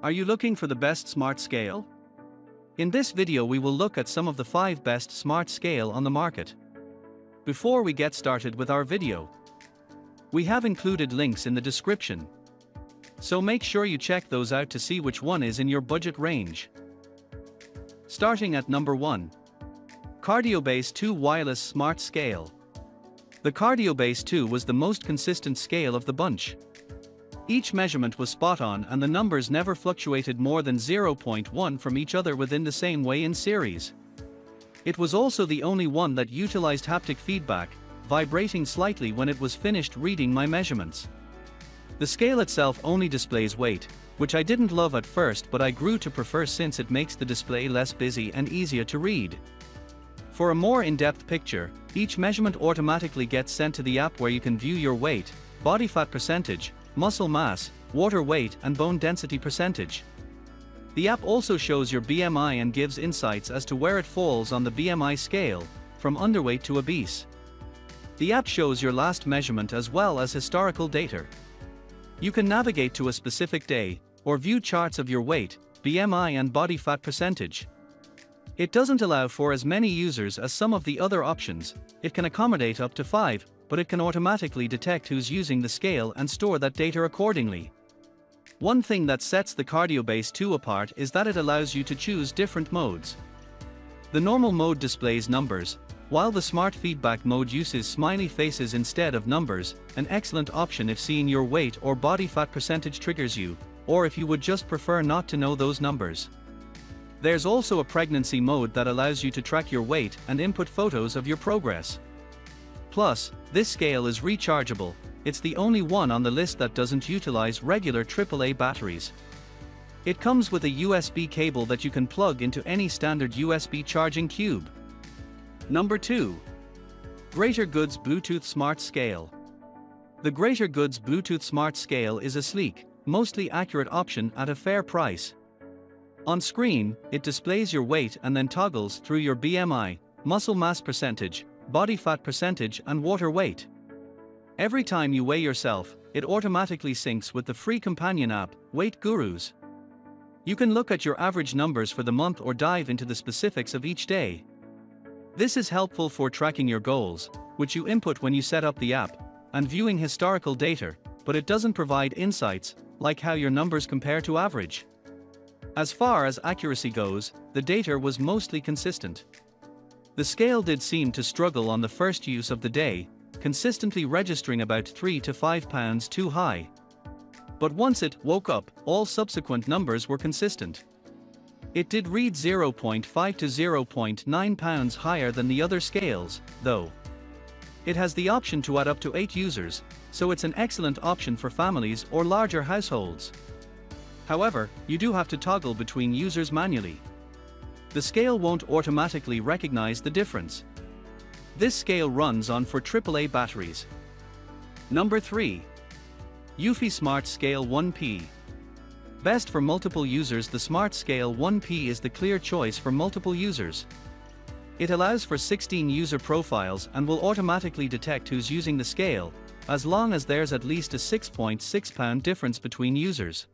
Are you looking for the best smart scale? In this video we will look at some of the 5 best smart scale on the market. Before we get started with our video, we have included links in the description, so make sure you check those out to see which one is in your budget range. Starting at number 1. Cardiobase 2 Wireless Smart Scale. The Cardiobase 2 was the most consistent scale of the bunch. Each measurement was spot on and the numbers never fluctuated more than 0.1 from each other within the same way in series. It was also the only one that utilized haptic feedback, vibrating slightly when it was finished reading my measurements. The scale itself only displays weight, which I didn't love at first but I grew to prefer since it makes the display less busy and easier to read. For a more in-depth picture, each measurement automatically gets sent to the app where you can view your weight, body fat percentage, muscle mass, water weight and bone density percentage. The app also shows your BMI and gives insights as to where it falls on the BMI scale, from underweight to obese. The app shows your last measurement as well as historical data. You can navigate to a specific day, or view charts of your weight, BMI and body fat percentage. It doesn't allow for as many users as some of the other options. It can accommodate up to 5, but it can automatically detect who's using the scale and store that data accordingly. One thing that sets the Cardiobase 2 apart is that it allows you to choose different modes. The normal mode displays numbers, while the smart feedback mode uses smiley faces instead of numbers, an excellent option if seeing your weight or body fat percentage triggers you, or if you would just prefer not to know those numbers. There's also a pregnancy mode that allows you to track your weight and input photos of your progress. Plus, this scale is rechargeable. It's the only one on the list that doesn't utilize regular AAA batteries. It comes with a USB cable that you can plug into any standard USB charging cube. Number 2. Greater Goods Bluetooth Smart Scale. The Greater Goods Bluetooth Smart Scale is a sleek, mostly accurate option at a fair price. On screen, it displays your weight and then toggles through your BMI, muscle mass percentage, body fat percentage and water weight. Every time you weigh yourself, it automatically syncs with the free companion app, Weight Gurus. You can look at your average numbers for the month or dive into the specifics of each day. This is helpful for tracking your goals, which you input when you set up the app, and viewing historical data, but it doesn't provide insights, like how your numbers compare to average. As far as accuracy goes, the data was mostly consistent. The scale did seem to struggle on the first use of the day, consistently registering about 3 to 5 pounds too high. But once it woke up, all subsequent numbers were consistent. It did read 0.5 to 0.9 pounds higher than the other scales, though. It has the option to add up to 8 users, so it's an excellent option for families or larger households. However, you do have to toggle between users manually. The scale won't automatically recognize the difference. This scale runs on 4 AAA batteries. Number 3. Eufy Smart Scale 1P. Best for multiple users. The Smart Scale 1P is the clear choice for multiple users. It allows for 16 user profiles and will automatically detect who's using the scale, as long as there's at least a 6.6 pound difference between users.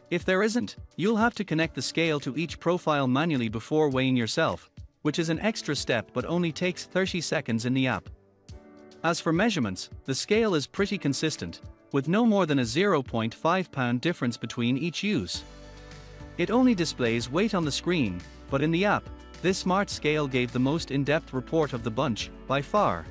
If there isn't, you'll have to connect the scale to each profile manually before weighing yourself, which is an extra step but only takes 30 seconds in the app. As for measurements, the scale is pretty consistent, with no more than a 0.5 pound difference between each use. It only displays weight on the screen, but in the app, this smart scale gave the most in-depth report of the bunch, by far.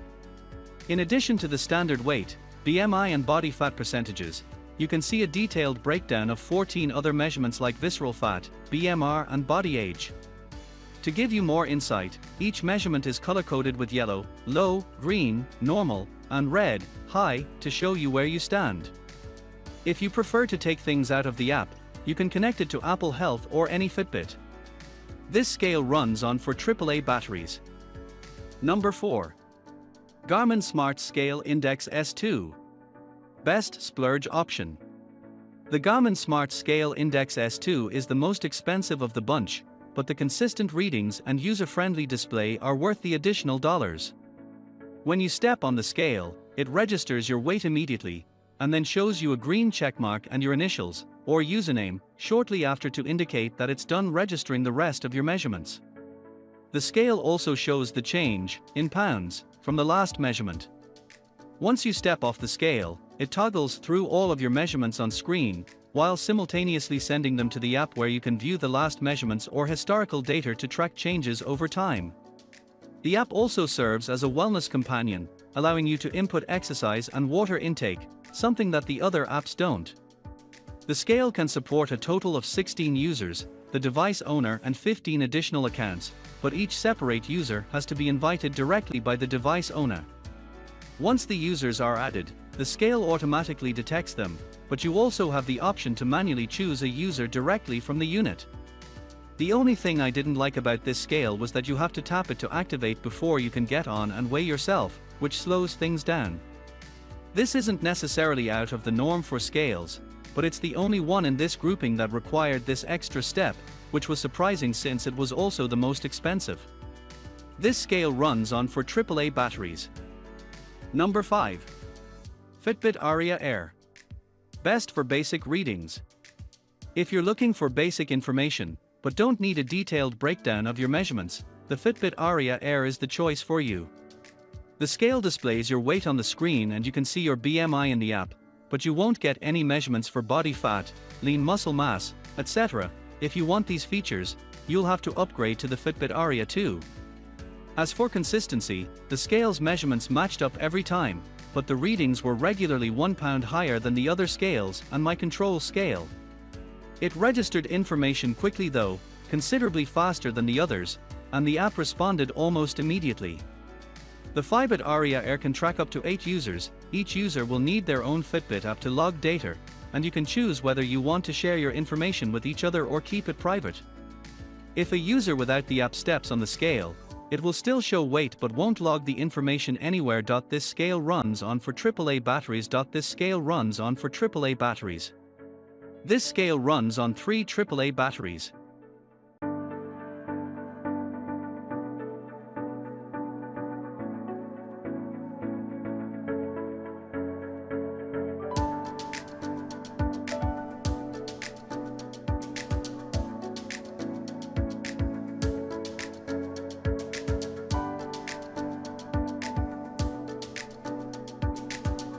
In addition to the standard weight, BMI and body fat percentages, you can see a detailed breakdown of 14 other measurements like visceral fat, BMR and body age. To give you more insight, each measurement is color-coded with yellow, low, green, normal, and red, high, to show you where you stand. If you prefer to take things out of the app, you can connect it to Apple Health or any Fitbit. This scale runs on 4 AAA batteries. Number 4. Garmin Smart Scale Index S2. Best splurge option. The Garmin Smart Scale Index S2 is the most expensive of the bunch, but the consistent readings and user-friendly display are worth the additional dollars. When you step on the scale, it registers your weight immediately, and then shows you a green checkmark and your initials, or username shortly after to indicate that it's done registering the rest of your measurements. The scale also shows the change, in pounds, from the last measurement. Once you step off the scale, it toggles through all of your measurements on screen, while simultaneously sending them to the app where you can view the last measurements or historical data to track changes over time. The app also serves as a wellness companion, allowing you to input exercise and water intake, something that the other apps don't. The scale can support a total of 16 users, the device owner and 15 additional accounts, but each separate user has to be invited directly by the device owner. Once the users are added, the scale automatically detects them, but you also have the option to manually choose a user directly from the unit. The only thing I didn't like about this scale was that you have to tap it to activate before you can get on and weigh yourself, which slows things down. This isn't necessarily out of the norm for scales, but it's the only one in this grouping that required this extra step, which was surprising since it was also the most expensive. This scale runs on 4 AAA batteries. Number 5. Fitbit Aria Air. Best for basic readings. If you're looking for basic information, but don't need a detailed breakdown of your measurements, the Fitbit Aria Air is the choice for you. The scale displays your weight on the screen and you can see your BMI in the app, but you won't get any measurements for body fat, lean muscle mass, etc. If you want these features, you'll have to upgrade to the Fitbit Aria 2. As for consistency, the scale's measurements matched up every time, but the readings were regularly 1 pound higher than the other scales and my control scale. It registered information quickly though, considerably faster than the others, and the app responded almost immediately. The Fitbit Aria Air can track up to 8 users. Each user will need their own Fitbit app to log data, and you can choose whether you want to share your information with each other or keep it private. If a user without the app steps on the scale, it will still show weight but won't log the information anywhere. This scale runs on 4 AAA batteries. This scale runs on 4 AAA batteries. This scale runs on 3 AAA batteries.